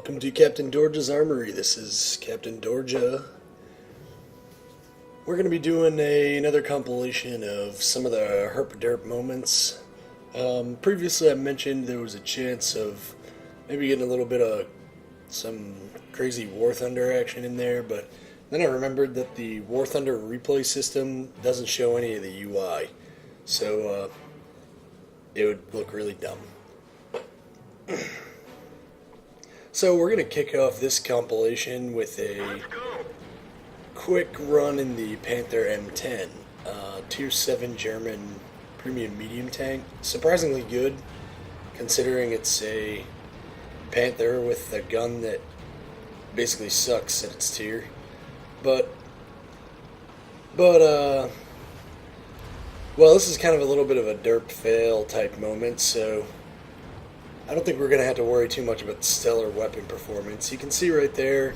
Welcome to Captain Dorja's Armory. This is Captain Dorja. We're going to be doing another compilation of some of the herp moments. Previously I mentioned there was a chance of maybe getting a little bit of some crazy War Thunder action in there, but then I remembered that the War Thunder replay system doesn't show any of the UI, so it would look really dumb. So we're going to kick off this compilation with a quick run in the Panther M10, Tier 7 German premium medium tank. Surprisingly good, considering it's a Panther with a gun that basically sucks at its tier. Well, this is kind of a little bit of a derp fail type moment, so I don't think we're going to have to worry too much about stellar weapon performance. You can see right there,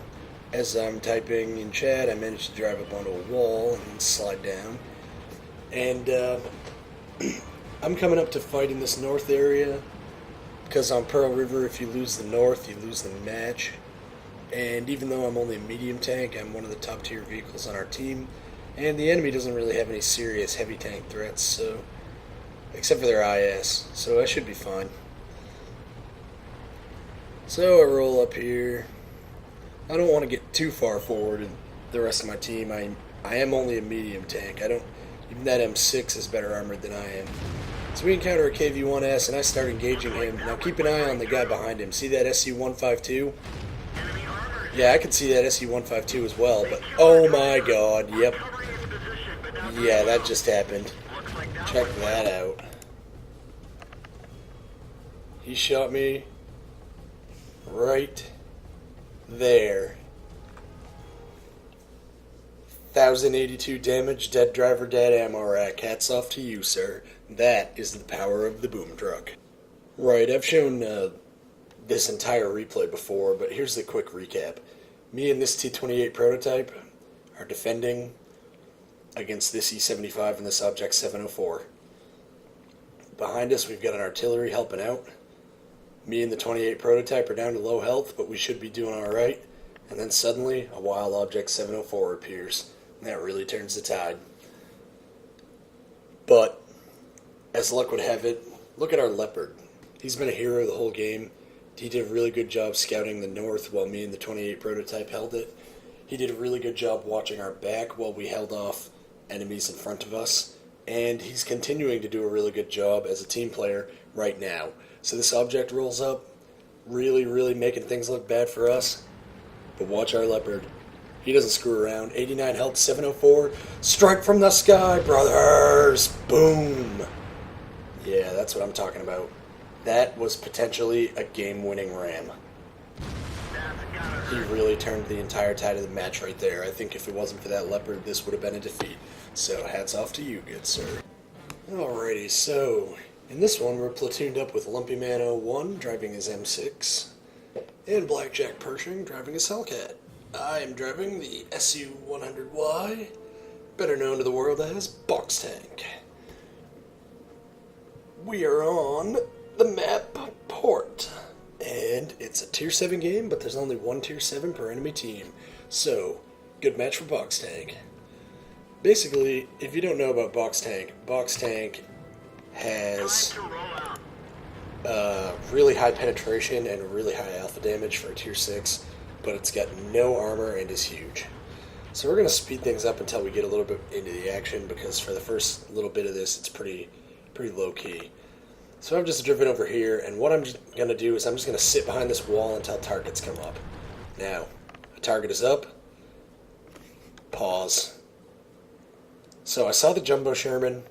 as I'm typing in chat, I managed to drive up onto a wall and slide down. And I'm coming up to fight in this north area, because on Pearl River, if you lose the north, you lose the match. And even though I'm only a medium tank, I'm one of the top tier vehicles on our team. And the enemy doesn't really have any serious heavy tank threats, so except for their IS, so I should be fine. So I roll up here. I don't want to get too far forward in the rest of my team. I am only a medium tank. Even that M6 is better armored than I am. So we encounter a KV-1S and I start engaging him. Now keep an eye on the guy behind him. See that SC-152? Yeah, I can see that SC-152 as well, but oh my god, yep. Yeah, that just happened. Check that out. He shot me right there. 1,082 damage, dead driver, dead ammo rack. Hats off to you, sir. That is the power of the boom truck. Right, I've shown this entire replay before, but here's the quick recap. Me and this T-28 prototype are defending against this E-75 and this Object 704. Behind us, we've got an artillery helping out. Me and the 28 prototype are down to low health, but we should be doing alright. And then suddenly, a wild Object 704 appears, and that really turns the tide. But, as luck would have it, look at our Leopard. He's been a hero the whole game. He did a really good job scouting the north while me and the 28 prototype held it. He did a really good job watching our back while we held off enemies in front of us. And he's continuing to do a really good job as a team player right now. So this object rolls up, really making things look bad for us. But watch our Leopard. He doesn't screw around. 89 health, 704. Strike from the sky, brothers! Boom! Yeah, that's what I'm talking about. That was potentially a game-winning ram. He really turned the entire tide of the match right there. I think if it wasn't for that Leopard, this would have been a defeat. So, hats off to you, good sir. Alrighty, so in this one, we're platooned up with Lumpy Man 01 driving his M6, and Blackjack Pershing driving his Hellcat. I am driving the SU-100Y, better known to the world as Box Tank. We are on the map Port, and it's a Tier 7 game, but there's only one Tier 7 per enemy team, so good match for Box Tank. Basically, if you don't know about Box Tank has really high penetration and really high alpha damage for a Tier 6, but it's got no armor and is huge. So we're going to speed things up until we get a little bit into the action, because for the first little bit of this, it's pretty low-key. So I've just driven over here, and what I'm going to do is I'm just going to sit behind this wall until targets come up. Now, a target is up. Pause. So I saw the Jumbo Sherman.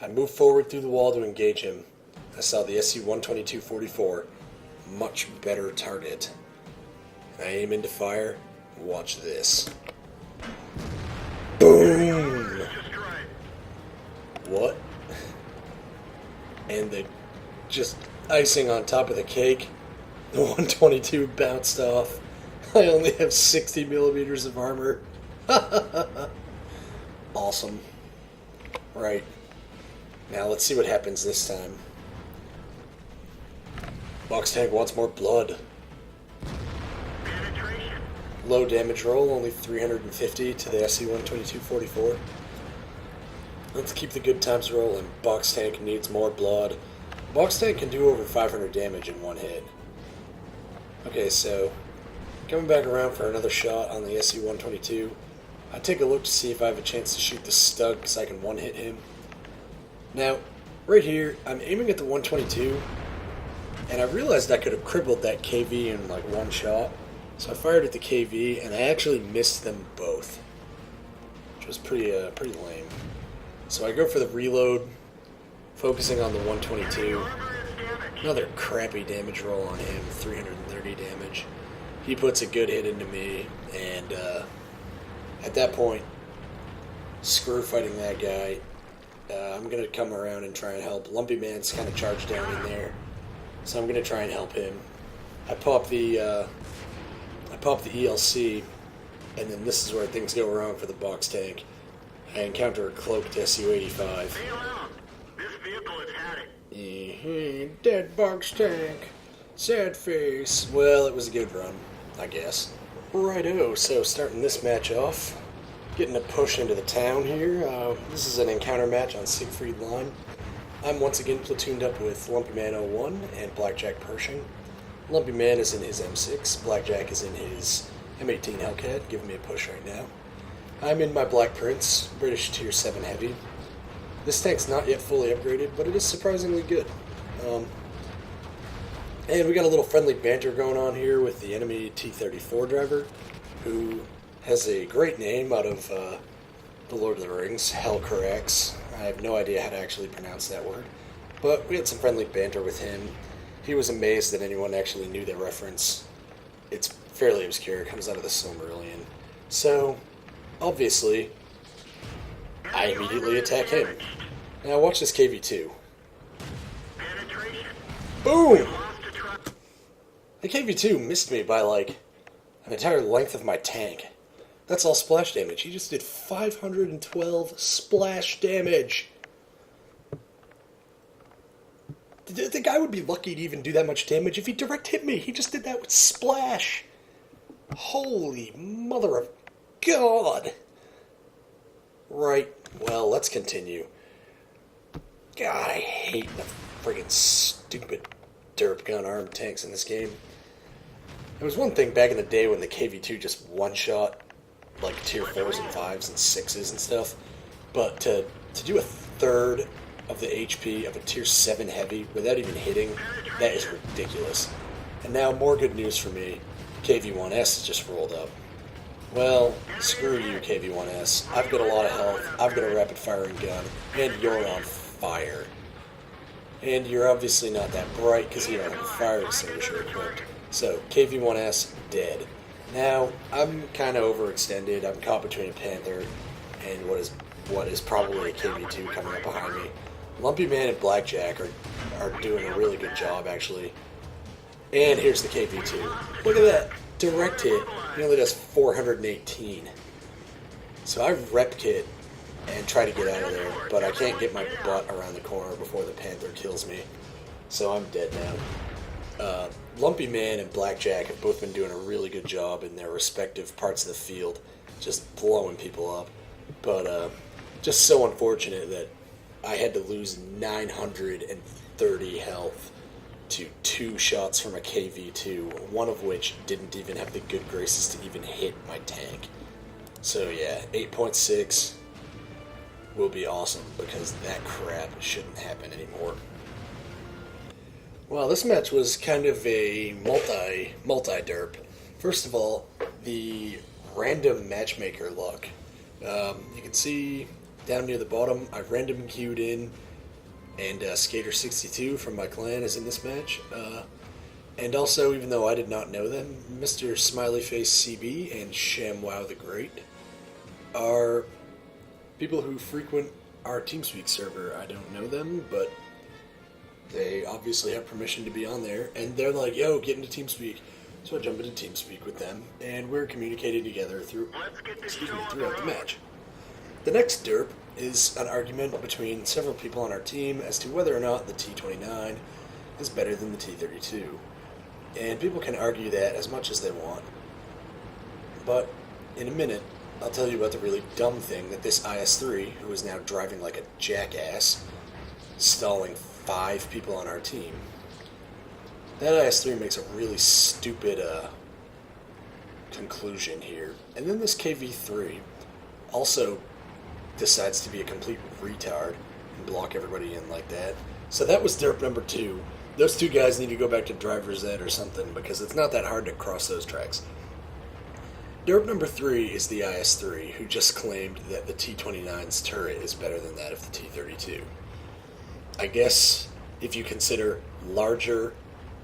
I moved forward through the wall to engage him. I saw the SC-122-44. Much better target. I aim into fire. Watch this. Boom! What? And the just icing on top of the cake. The 122 bounced off. I only have 60 millimeters of armor. Awesome. Right. Now let's see what happens this time. Box Tank wants more blood. Low damage roll, only 350 to the SC-122-44. Let's keep the good times rolling. Box tank needs more blood. Box tank can do over 500 damage in one hit. Okay, so coming back around for another shot on the SC-122. I take a look to see if I have a chance to shoot the stud because I can one-hit him. Now, right here, I'm aiming at the 122, and I realized I could have crippled that KV in like one shot. So I fired at the KV, and I actually missed them both, which was pretty lame. So I go for the reload, focusing on the 122. Another crappy damage roll on him, 330 damage. He puts a good hit into me, and at that point, screw fighting that guy. I'm going to come around and try and help. Lumpy Man's kind of charged down in there, so I'm going to try and help him. I pop the ELC, and then this is where things go wrong for the box tank. I encounter a cloaked SU-85. Stay around. This vehicle is had it. Dead box tank. Sad face. Well, it was a good run, I guess. Righto, so starting this match off, getting a push into the town here. This is an encounter match on Siegfried Line. I'm once again platooned up with Lumpy Man 01 and Blackjack Pershing. Lumpy Man is in his M6, Blackjack is in his M18 Hellcat, giving me a push right now. I'm in my Black Prince, British Tier 7 Heavy. This tank's not yet fully upgraded, but it is surprisingly good. And we got a little friendly banter going on here with the enemy T-34 driver, who has a great name out of The Lord of the Rings, Hellcarax. I have no idea how to actually pronounce that word, but we had some friendly banter with him. He was amazed that anyone actually knew the reference. It's fairly obscure, it comes out of the Silmarillion. So, obviously, I immediately attack him. Now watch this KV-2. Boom! The KV-2 missed me by like an entire length of my tank. That's all splash damage. He just did 512 splash damage. The guy would be lucky to even do that much damage if he direct hit me. He just did that with splash. Holy mother of God. Right, well, let's continue. God, I hate the friggin' stupid derp gun armed tanks in this game. It was one thing back in the day when the KV-2 just one-shot like tier 4s and 5s and 6s and stuff, but to do a third of the HP of a tier 7 heavy without even hitting, that is ridiculous. And now more good news for me, KV-1S just rolled up. Well, screw you, KV-1S. I've got a lot of health, I've got a rapid firing gun, and you're on fire. And you're obviously not that bright because you don't have a fire extinguisher equipped. So, KV-1S, dead. Now, I'm kind of overextended. I'm caught between a Panther and what is probably a KV-2 coming up behind me. Lumpy Man and Blackjack are doing a really good job, actually. And here's the KV-2. Look at that. Direct hit. He only does 418. So I rep kit and try to get out of there, but I can't get my butt around the corner before the Panther kills me. So I'm dead now. Lumpy Man and Blackjack have both been doing a really good job in their respective parts of the field, just blowing people up. But just so unfortunate that I had to lose 930 health to 2 shots from a KV-2, one of which didn't even have the good graces to even hit my tank. So yeah, 8.6 will be awesome because that crap shouldn't happen anymore. Well, this match was kind of a multi-derp. First of all, the random matchmaker luck. You can see down near the bottom, I've random queued in, and Skater62 from my clan is in this match. And also, even though I did not know them, Mr. Smileyface CB and ShamWow the Great are people who frequent our TeamSpeak server. I don't know them, but they obviously have permission to be on there, and they're like, yo, get into TeamSpeak. So I jump into TeamSpeak with them, and we're communicating together throughout the match. The next derp is an argument between several people on our team as to whether or not the T-29 is better than the T-32. And people can argue that as much as they want. But in a minute, I'll tell you about the really dumb thing that this IS-3, who is now driving like a jackass, stalling 5 people on our team. That IS-3 makes a really stupid conclusion here. And then this KV-3 also decides to be a complete retard and block everybody in like that. So that was derp number 2. Those 2 guys need to go back to driver's ed or something because it's not that hard to cross those tracks. Derp number 3 is the IS-3, who just claimed that the T-29's turret is better than that of the T-32. I guess if you consider larger,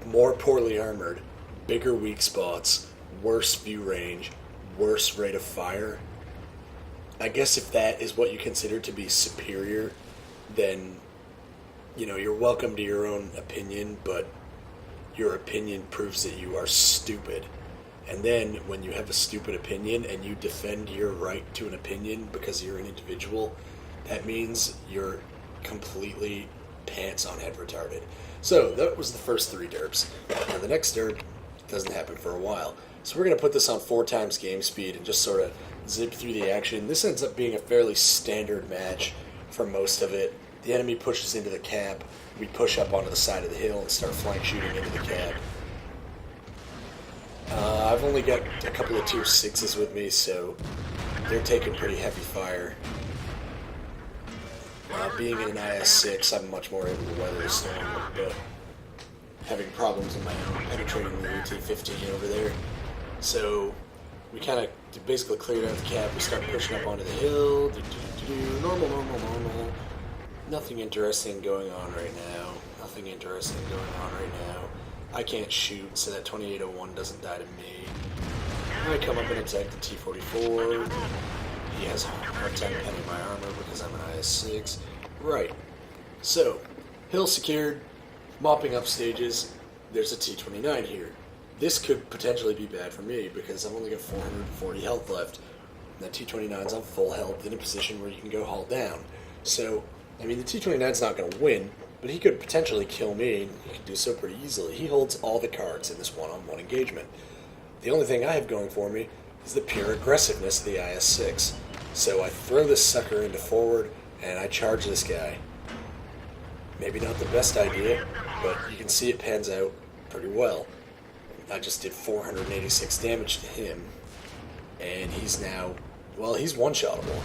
more poorly armored, bigger weak spots, worse view range, worse rate of fire, I guess if that is what you consider to be superior, then, you know, you're welcome to your own opinion, but your opinion proves that you are stupid. And then when you have a stupid opinion and you defend your right to an opinion because you're an individual, that means you're completely pants on head retarded. So that was the first 3 derps. Now the next derp doesn't happen for a while. So we're going to put this on 4 times game speed and just sort of zip through the action. This ends up being a fairly standard match for most of it. The enemy pushes into the cab. We push up onto the side of the hill and start flank shooting into the cab. I've only got a couple of tier 6s with me, so they're taking pretty heavy fire. Being in an IS-6, I'm much more able to weather the storm, but having problems in my own penetrating the AT-15 over there. So we kind of basically cleared out the cab. We start pushing up onto the hill. Normal. Nothing interesting going on right now. I can't shoot, so that 2801 doesn't die to me. I come up and attack the T-44. He has a hard time penning my armor because I'm an IS-6. Right. So, hill secured, mopping up stages. There's a T-29 here. This could potentially be bad for me because I've only got 440 health left. And that T-29's on full health in a position where you can go haul down. So, I mean, the T-29's not going to win, but he could potentially kill me. He could do so pretty easily. He holds all the cards in this one-on-one engagement. The only thing I have going for me is the pure aggressiveness of the IS-6. So I throw this sucker into forward, and I charge this guy. Maybe not the best idea, but you can see it pans out pretty well. I just did 486 damage to him, and he's now, well, he's one-shottable.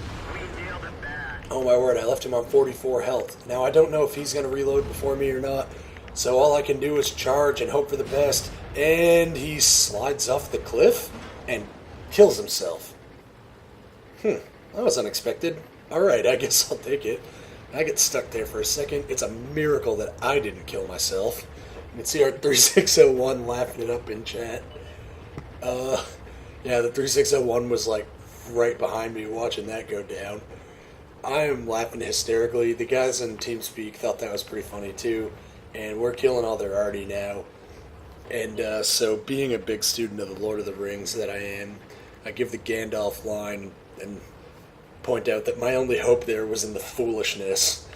Oh my word, I left him on 44 health. Now I don't know if he's going to reload before me or not, so all I can do is charge and hope for the best, and he slides off the cliff and kills himself. That was unexpected. Alright, I guess I'll take it. I get stuck there for a second. It's a miracle that I didn't kill myself. You can see our 3601 laughing it up in chat. Yeah, the 3601 was like right behind me watching that go down. I am laughing hysterically. The guys in TeamSpeak thought that was pretty funny too, and we're killing all their arty now. And so, being a big student of the Lord of the Rings that I am, I give the Gandalf line and point out that my only hope there was in the foolishness.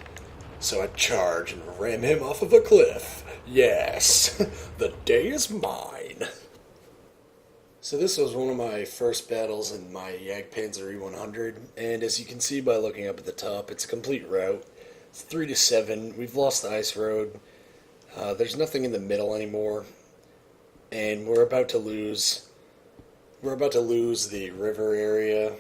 So I charge and ram him off of a cliff. Yes, the day is mine. So this was one of my first battles in my Jagdpanzer E100, and as you can see by looking up at the top, it's a complete rout. It's 3-7. We've lost the ice road. There's nothing in the middle anymore, and we're about to lose the river area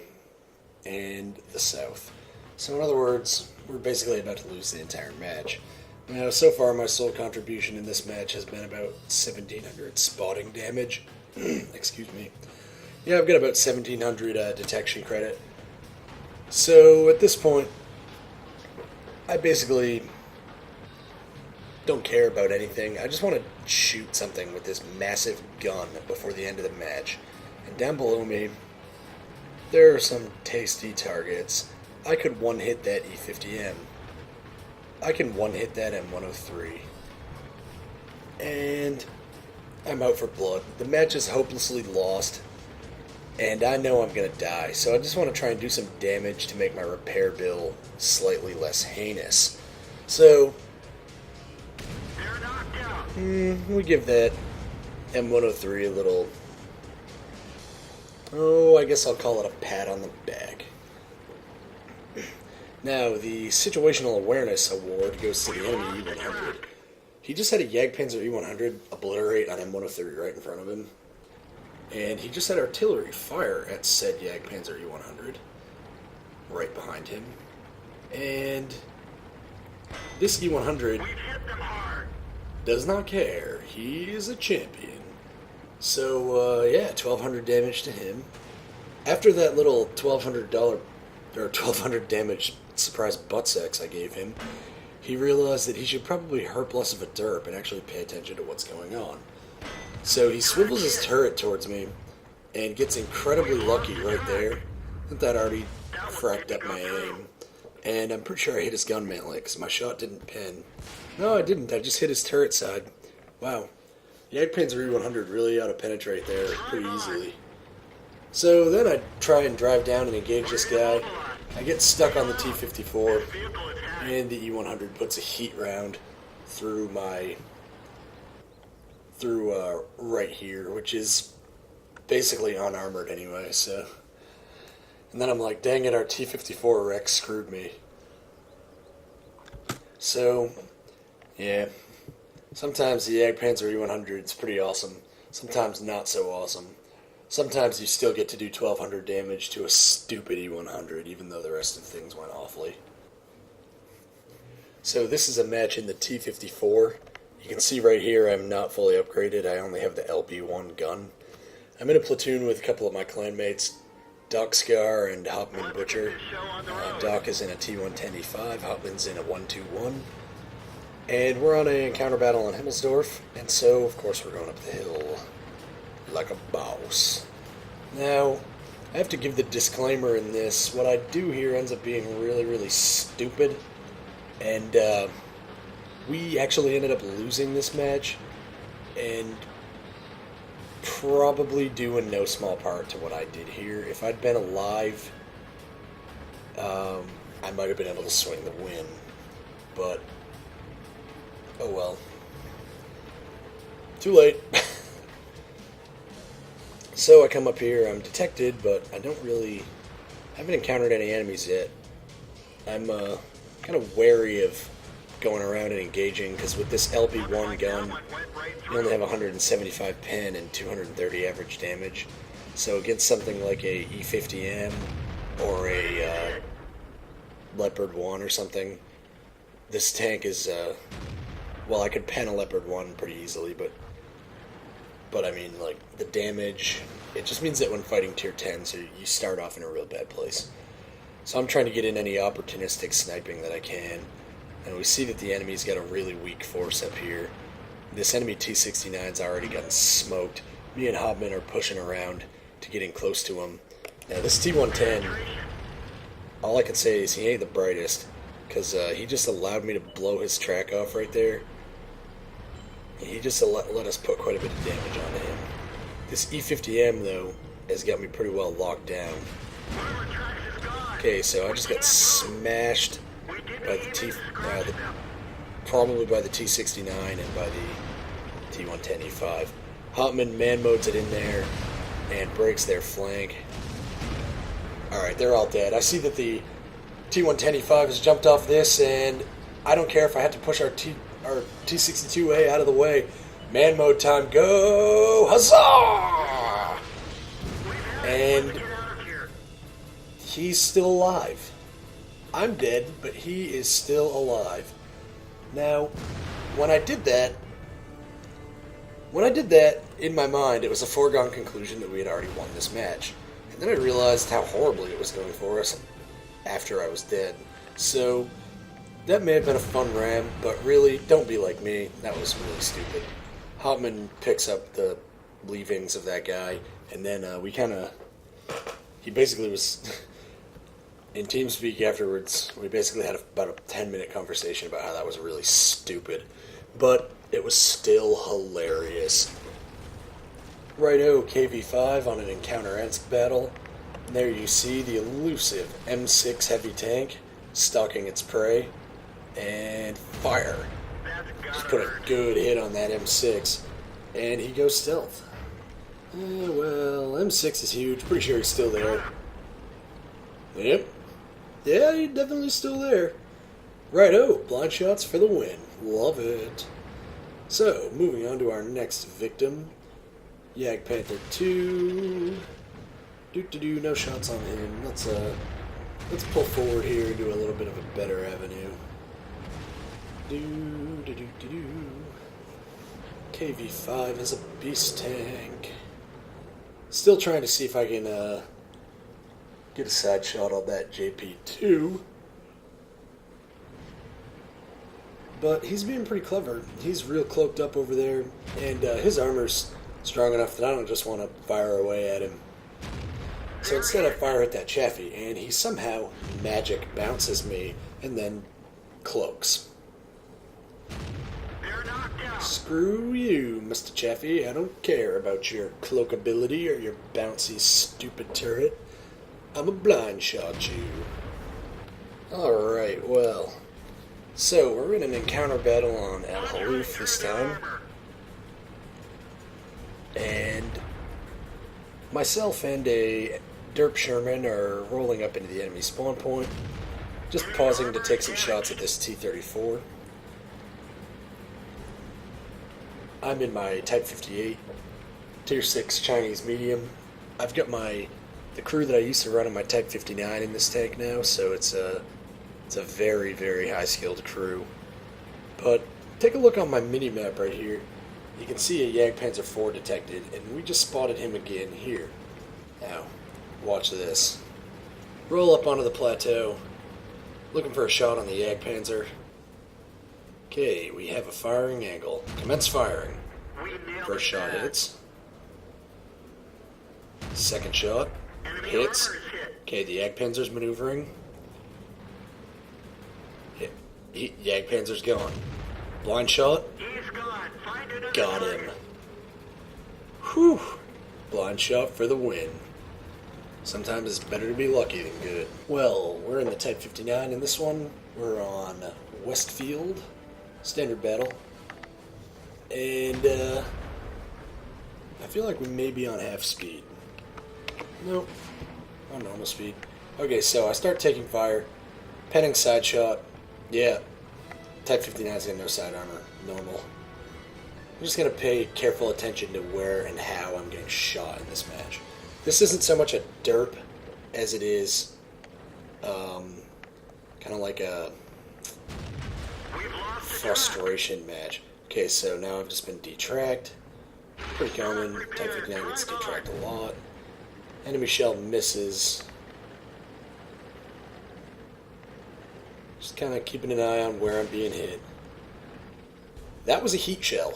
and the south. So in other words, we're basically about to lose the entire match. Now, so far my sole contribution in this match has been about 1,700 spotting damage. Excuse me. Yeah, I've got about 1,700 detection credit. So at this point, I basically don't care about anything. I just want to shoot something with this massive gun before the end of the match. And down below me, there are some tasty targets. I could one-hit that E50M. I can one-hit that M103. And I'm out for blood. The match is hopelessly lost, and I know I'm going to die, so I just want to try and do some damage to make my repair bill slightly less heinous. So, we give that M103 a little Oh, I guess I'll call it a pat on the back. Now, the Situational Awareness Award goes to the enemy E100. He just had a Jagdpanzer E100 obliterate on M103 right in front of him. And he just had artillery fire at said Jagdpanzer E100 right behind him. And this E100 does not care. He is a champion. So, yeah, 1,200 damage to him. After that little $1,200 or 1,200 damage surprise butt sex I gave him, he realized that he should probably herp less of a derp and actually pay attention to what's going on. So he swivels his turret towards me and gets incredibly lucky right there. That already fracked up my aim. And I'm pretty sure I hit his gun mantlet because my shot didn't pin. No, I didn't. I just hit his turret side. Wow. Jagdpanzer E100 really ought to penetrate there pretty easily. So then I try and drive down and engage this guy. I get stuck on the T-54, and the E100 puts a heat round through right here, which is basically unarmored anyway, so. And then I'm like, dang it, our T-54 wreck screwed me. So, yeah. Sometimes the Jagdpanzer E100 is pretty awesome. Sometimes not so awesome. Sometimes you still get to do 1,200 damage to a stupid E100, even though the rest of things went awfully. So this is a match in the T-54. You can see right here I'm not fully upgraded. I only have the LB1 gun. I'm in a platoon with a couple of my clanmates, Doc Scar and Hopman Butcher. Doc is in a T-110E5, Hopman's in a 121. And we're on an encounter battle on Himmelsdorf, and so, of course, we're going up the hill like a boss. Now, I have to give the disclaimer in this. What I do here ends up being really, really stupid, and we actually ended up losing this match, and probably due in no small part to what I did here. If I'd been alive, I might have been able to swing the win, but oh well. Too late. So I come up here, I'm detected, but I haven't encountered any enemies yet. I'm kind of wary of going around and engaging, because with this LB1 gun, you only have 175 pen and 230 average damage. So against something like a E50M or a Leopard 1 or something, this tank is, well, I could pen a Leopard 1 pretty easily, but I mean, like, the damage, it just means that when fighting tier 10, so you start off in a real bad place. So I'm trying to get in any opportunistic sniping that I can, and we see that the enemy's got a really weak force up here. This enemy T-69's already gotten smoked. Me and Hobman are pushing around to get in close to him. Now this T-110, all I can say is he ain't the brightest, because he just allowed me to blow his track off right there. He just let us put quite a bit of damage onto him. This E50M, though, has got me pretty well locked down. Okay, so I just got smashed by probably by the T-69 and by the T-110E5. Hopman man modes it in there and breaks their flank. Alright, they're all dead. I see that the T-110E5 has jumped off this, and I don't care if I had to push our T-62A out of the way. Man mode time, go! Huzzah! And he's still alive. I'm dead, but he is still alive. Now, when I did that, in my mind, it was a foregone conclusion that we had already won this match. And then I realized how horribly it was going for us after I was dead. So, that may have been a fun ram, but really, don't be like me. That was really stupid. Hopman picks up the leavings of that guy, and then he basically was, in TeamSpeak afterwards, we basically had about a 10-minute conversation about how that was really stupid. But it was still hilarious. Righto, KV-5 on an Encounter-esque battle. And there you see the elusive M6 heavy tank stalking its prey. And fire. Just put a good hit on that M6. And he goes stealth. Well, M6 is huge. Pretty sure he's still there. Yep. Yeah, he's definitely still there. Righto, blind shots for the win. Love it. So, moving on to our next victim. Yag Panther 2. Do no shots on him. Let's pull forward here and do a little bit of a better avenue. Do. KV5 is a beast tank. Still trying to see if I can get a side shot on that JP2. But he's being pretty clever. He's real cloaked up over there, and his armor's strong enough that I don't just want to fire away at him. So instead I fire at that Chaffee, and he somehow magic bounces me and then cloaks. They're knocked out. Screw you, Mr. Chaffee. I don't care about your cloak ability or your bouncy stupid turret. I'ma blind shot you. Alright, well. So, we're in an encounter battle on Al Haluf this time. And myself and a Derp Sherman are rolling up into the enemy spawn point. Just pausing to take some shots at this T-34. I'm in my Type 58, Tier 6 Chinese medium. I've got the crew that I used to run in my Type 59 in this tank now, so it's a very, very high-skilled crew. But take a look on my mini-map right here. You can see a Jagdpanzer IV detected, and we just spotted him again here. Now, watch this. Roll up onto the plateau, looking for a shot on the Jagdpanzer. Okay, we have a firing angle. Commence firing. We nailed First it shot bad. hits. Second shot Enemy hits. armor is hit. Okay, the Jagdpanzer's maneuvering. Jagdpanzer's gone. Blind shot. He's gone. Find another Got target. him. Whew. Blind shot for the win. Sometimes it's better to be lucky than good. Well, we're in the Type 59 in this one. We're on Westfield. Standard battle. And, I feel like we may be on half speed. Nope. On normal speed. Okay, so I start taking fire. Penning side shot. Yeah. Type 59's got no side armor. Normal. I'm just going to pay careful attention to where and how I'm getting shot in this match. This isn't so much a derp as it is kind of like a We've lost the frustration match. Okay, so now I've just been detracked. Pretty common. Type 59 gets detracked a lot. Enemy shell misses. Just kind of keeping an eye on where I'm being hit. That was a heat shell.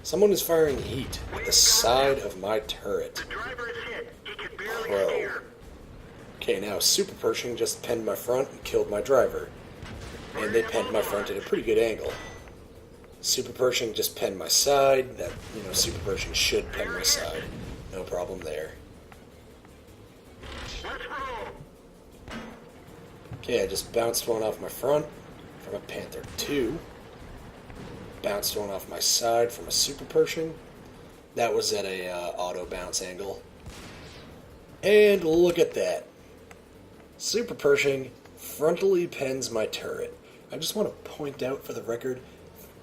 Someone is firing heat at the side of my turret. The driver is hit. He can barely Pro. steer. Okay, now Super Pershing just penned my front and killed my driver. And they penned my front at a pretty good angle. Super Pershing just penned my side. That, Super Pershing should pen my side. No problem there. Let's roll. Okay, I just bounced one off my front from a Panther 2. Bounced one off my side from a Super Pershing. That was at a auto bounce angle. And look at that. Super Pershing frontally pens my turret. I just want to point out for the record,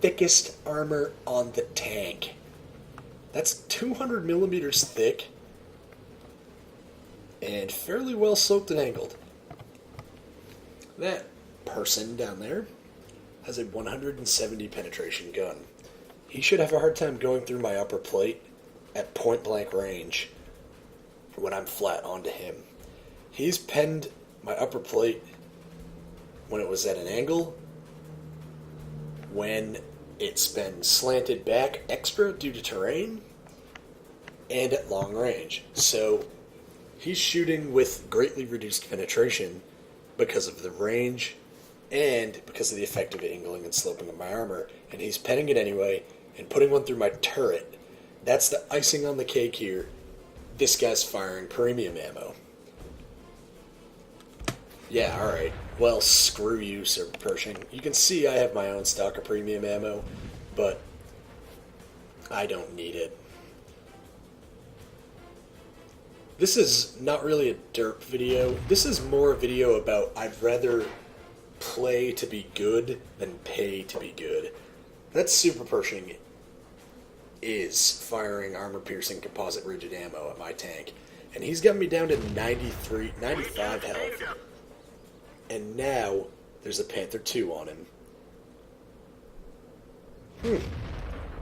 thickest armor on the tank. That's 200 millimeters thick and fairly well soaked and angled. That person down there has a 170 penetration gun. He should have a hard time going through my upper plate at point blank range when I'm flat onto him. He's penned my upper plate when it was at an angle, when it's been slanted back extra due to terrain, and at long range. So he's shooting with greatly reduced penetration because of the range and because of the effect of angling and sloping of my armor, and he's penning it anyway and putting one through my turret. That's the icing on the cake here. This guy's firing premium ammo. Yeah, alright. Well, screw you, Sir Pershing. You can see I have my own stock of premium ammo, but I don't need it. This is not really a derp video. This is more a video about I'd rather play to be good than pay to be good. That super Pershing is firing armor-piercing composite rigid ammo at my tank. And he's got me down to 95 health. And now there's a Panther 2 on him.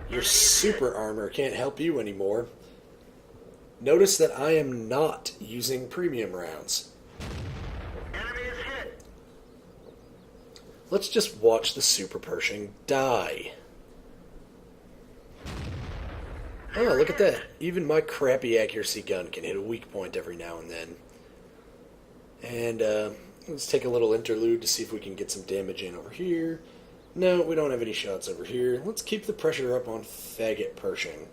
Your super armor can't help you anymore. Notice that I am not using premium rounds. Enemy is hit. Let's just watch the super Pershing die. Oh, look at that. Even my crappy accuracy gun can hit a weak point every now and then. And let's take a little interlude to see if we can get some damage in over here. No, we don't have any shots over here. Let's keep the pressure up on Faggot Pershing.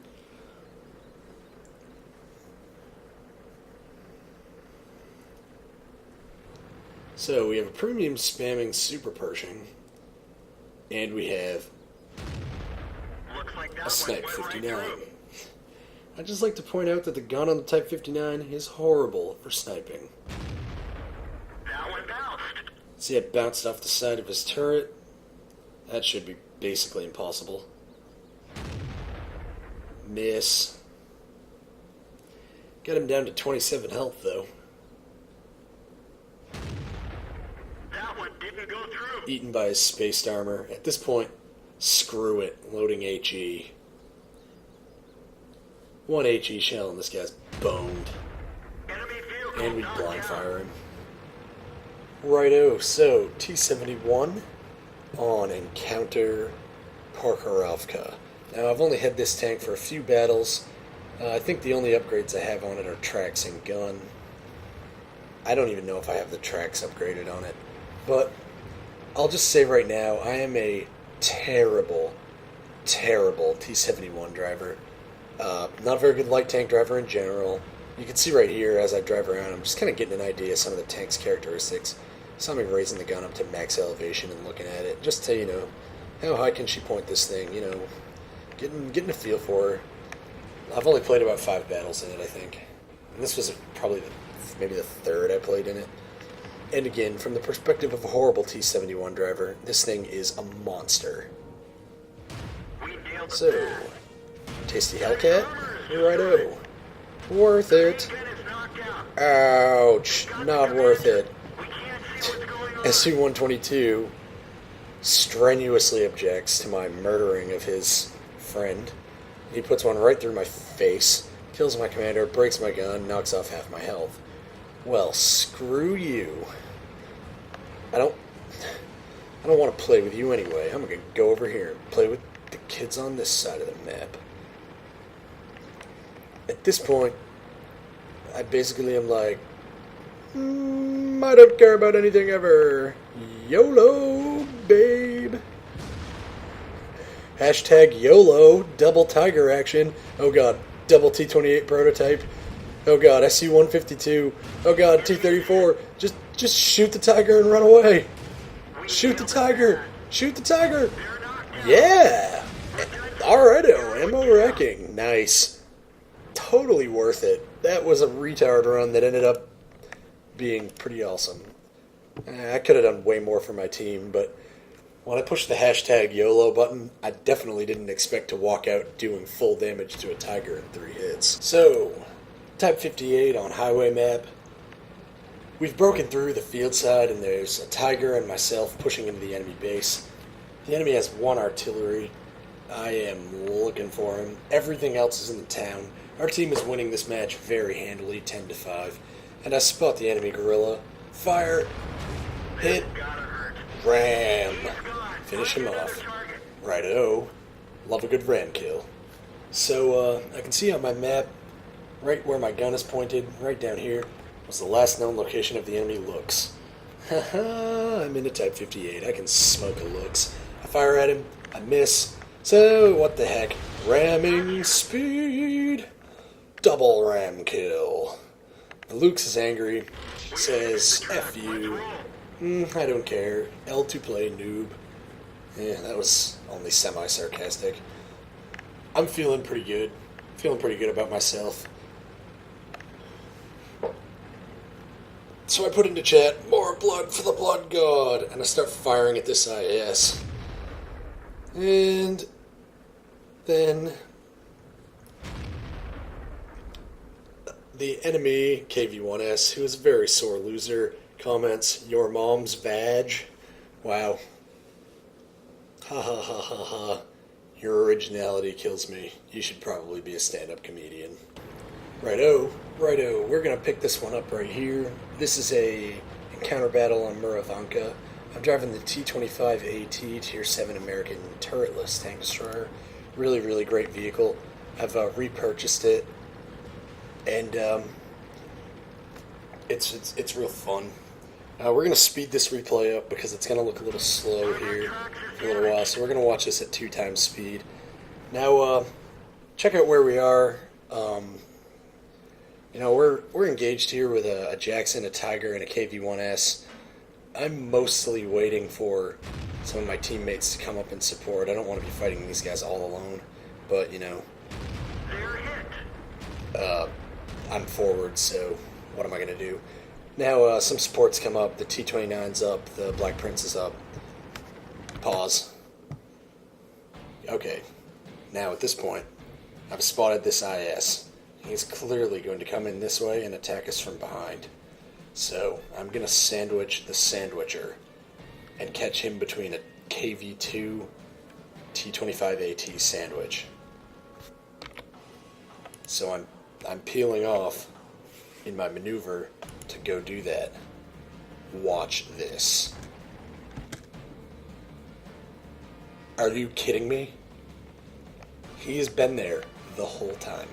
So we have a premium spamming super Pershing. And we have Looks like that a Snipe one went 59. right through. I'd just like to point out that the gun on the Type 59 is horrible for sniping. That one bounced. See, it bounced off the side of his turret. That should be basically impossible. Miss. Got him down to 27 health, though. That one didn't go through. Eaten by his spaced armor. At this point, screw it. Loading HE. One HE shell and this guy's boned. Enemy vehicle And we knocked blind down. fire him. Righto, so T-71 on Encounter Parkorovka. Now, I've only had this tank for a few battles. I think the only upgrades I have on it are tracks and gun. I don't even know if I have the tracks upgraded on it. But I'll just say right now, I am a terrible, terrible T-71 driver. Not a very good light tank driver in general. You can see right here as I drive around, I'm just kind of getting an idea of some of the tank's characteristics. So I'm raising the gun up to max elevation and looking at it, just to, you know, how high can she point this thing, you know, getting a feel for her. I've only played about 5 battles in it, I think. And this was probably maybe the 3rd I played in it. And again, from the perspective of a horrible T-71 driver, this thing is a monster. We nailed the So, pass. tasty Hellcat? Righto. Worth it. Pin is knocked out. Ouch. Not worth it. We can't see what's going on. SU-122 strenuously objects to my murdering of his friend. He puts one right through my face, kills my commander, breaks my gun, knocks off half my health. Well, screw you. I don't want to play with you anyway. I'm going to go over here and play with the kids on this side of the map. At this point, I basically am like, I don't care about anything ever. YOLO, babe. Hashtag YOLO, double Tiger action. Oh god, double T-28 prototype. Oh god, SU-152. Oh god, T-34. Just shoot the Tiger and run away. Shoot the Tiger. Shoot the Tiger. Yeah. Alrighto, ammo wrecking. Nice. Totally worth it. That was a retard run that ended up being pretty awesome. I could have done way more for my team, but when I pushed the hashtag YOLO button, I definitely didn't expect to walk out doing full damage to a Tiger in 3 hits. So, Type 58 on highway map. We've broken through the field side and there's a Tiger and myself pushing into the enemy base. The enemy has 1 artillery. I am looking for him. Everything else is in the town. Our team is winning this match very handily, 10-5. And I spot the enemy guerrilla. Fire. Hit. Ram. Finish him off. Righto. Love a good ram kill. So, I can see on my map, right where my gun is pointed, right down here, was the last known location of the enemy looks. Haha, I'm in a Type 58. I can smoke a looks. I fire at him. I miss. So, what the heck? Ramming speed. Double ram kill. The Lukes is angry. Says, F you. I don't care. L to play, noob. Yeah, that was only semi-sarcastic. I'm feeling pretty good. Feeling pretty good about myself. So I put into chat, more blood for the blood god, and I start firing at this IS. And then the enemy, KV1S, who is a very sore loser, comments, "Your mom's vag." Wow. Ha ha ha ha ha. Your originality kills me. You should probably be a stand-up comedian. Righto, we're gonna pick this one up right here. This is a encounter battle on Muravanka. I'm driving the T-25 AT Tier 7 American turretless tank destroyer. Really, really great vehicle. I've repurchased it, and it's real fun. We're gonna speed this replay up because it's gonna look a little slow here for a little while. So we're gonna watch this at 2 times speed. Now, check out where we are. You know, we're engaged here with a Jackson, a Tiger, and a KV-1S. I'm mostly waiting for some of my teammates to come up and support. I don't want to be fighting these guys all alone, but you know, I'm forward, so what am I gonna do? Now, some supports come up. The T-29's up. The Black Prince is up. Pause. Okay. Now, at this point, I've spotted this IS. He's clearly going to come in this way and attack us from behind. So, I'm going to sandwich the sandwicher and catch him between a KV-2 T-25 AT sandwich. So I'm peeling off in my maneuver to go do that. Watch this. Are you kidding me? He has been there the whole time.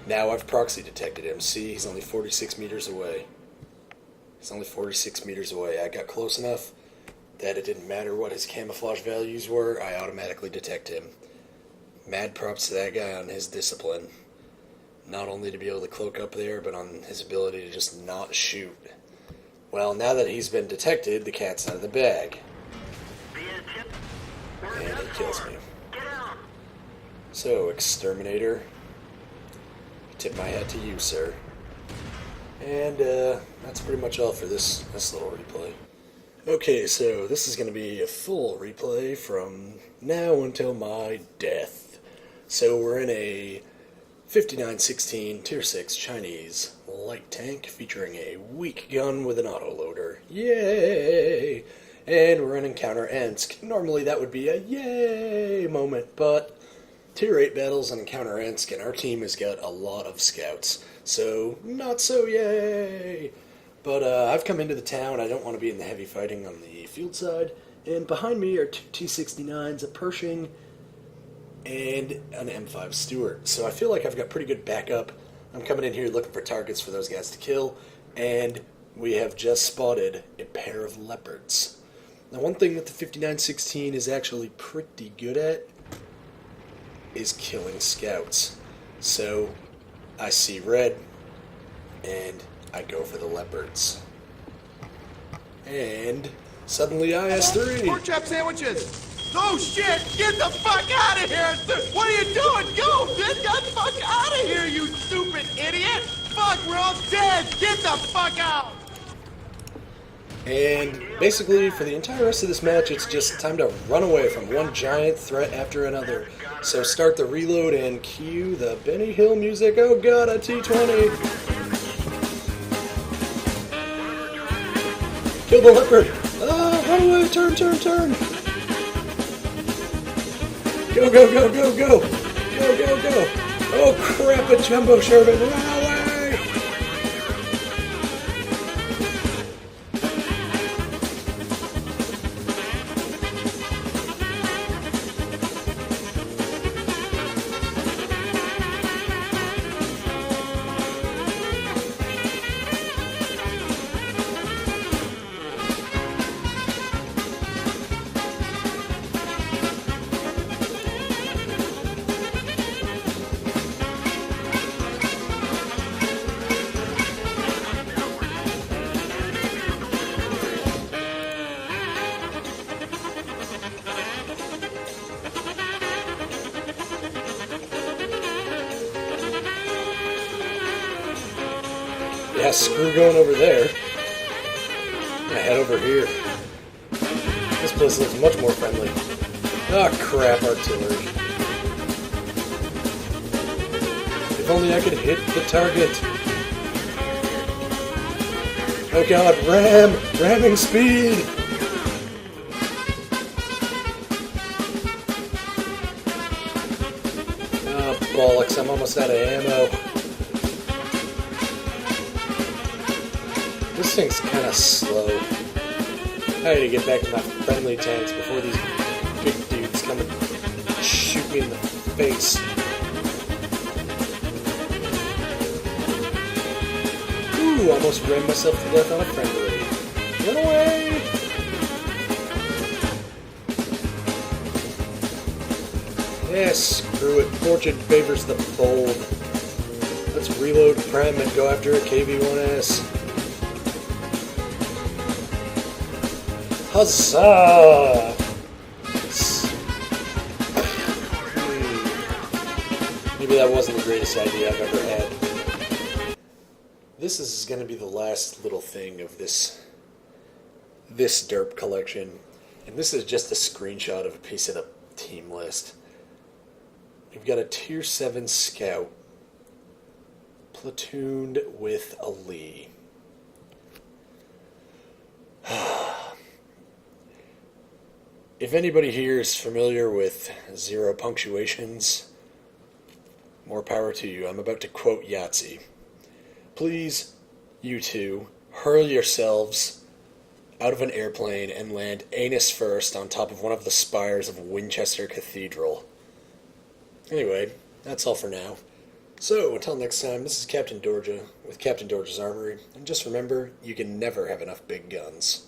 Now I've proxy detected him. See, he's only 46 meters away. He's only 46 meters away. I got close enough that it didn't matter what his camouflage values were. I automatically detect him. Mad props to that guy on his discipline. Not only to be able to cloak up there, but on his ability to just not shoot. Well, now that he's been detected, the cat's out of the bag. And he kills me. So, Exterminator, tip my hat to you, sir. And that's pretty much all for this little replay. Okay, so this is going to be a full replay from now until my death. So we're in a 5916 Tier 6 Chinese light tank featuring a weak gun with an autoloader. Yay! And we're in Encounter Ensk. Normally that would be a yay moment, but Tier 8 battles on Encounter Ensk, and our team has got a lot of scouts. So, not so yay! But I've come into the town. I don't want to be in the heavy fighting on the field side. And behind me are 2 T-69s, a Pershing, and an M5 Stuart. So I feel like I've got pretty good backup. I'm coming in here looking for targets for those guys to kill, and we have just spotted a pair of leopards. Now, one thing that the 5916 is actually pretty good at is killing scouts. So I see red, and I go for the leopards. And suddenly IS-3. Pork chop sandwiches. Oh shit! Get the fuck out of here! What are you doing? Go! Get the fuck out of here, you stupid idiot! Fuck, we're all dead! Get the fuck out! And basically, for the entire rest of this match, it's just time to run away from one giant threat after another. So start the reload and cue the Benny Hill music. Oh god, a T-20! Kill the leopard! Ah, run away! Turn, turn, turn! Go, go, go, go, go! Go, go, go! Oh crap, a jumbo Sherman! Run away! Yeah, screw going over there. I'm gonna head over here. This place looks much more friendly. Ah, crap, artillery. If only I could hit the target. Oh god, ram! Ramming speed! Oh, bollocks, I'm almost out of ammo. This thing's kind of slow. I need to get back to my friendly tanks before these big dudes come and shoot me in the face. Ooh, almost ran myself to death on a friendly. Run away! Yeah, screw it. Fortune favors the bold. Let's reload Prem and go after a KV-1S. Huzzah! Maybe that wasn't the greatest idea I've ever had. This is going to be the last little thing of this derp collection. And this is just a screenshot of a piece of the team list. We've got a Tier 7 Scout platooned with a Lee. If anybody here is familiar with zero punctuations, more power to you. I'm about to quote Yahtzee. Please, you two, hurl yourselves out of an airplane and land anus first on top of one of the spires of Winchester Cathedral. Anyway, that's all for now. So, until next time, this is Captain Dorja with Captain Dorja's Armory, and just remember, you can never have enough big guns.